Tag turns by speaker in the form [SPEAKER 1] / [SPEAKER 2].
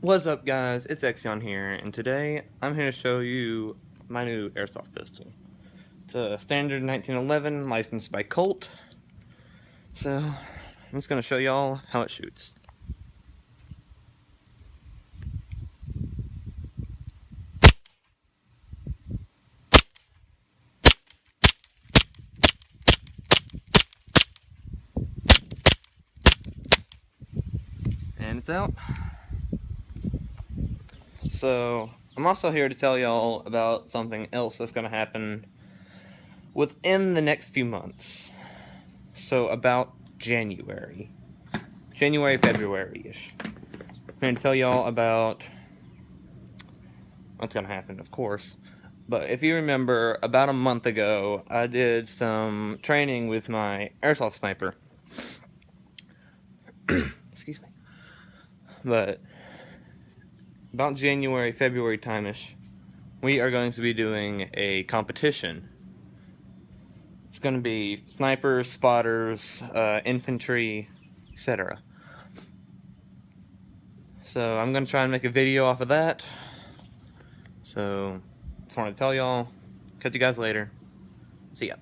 [SPEAKER 1] What's up, guys? It's Exion here, and today I'm here to show you my new airsoft pistol. It's a standard 1911 licensed by Colt. So I'm just going to show y'all how it shoots. And it's out. So I'm also here to tell y'all about something else that's going to happen within the next few months. So about January, February-ish. I'm going to tell y'all about what's going to happen, of course. But if you remember, about a month ago, I did some training with my airsoft sniper. Excuse me. But about January, February time-ish, we are going to be doing a competition. It's going to be snipers, spotters, infantry, etc. So I'm going to try and make a video off of that. So just want to tell y'all, catch you guys later. See ya.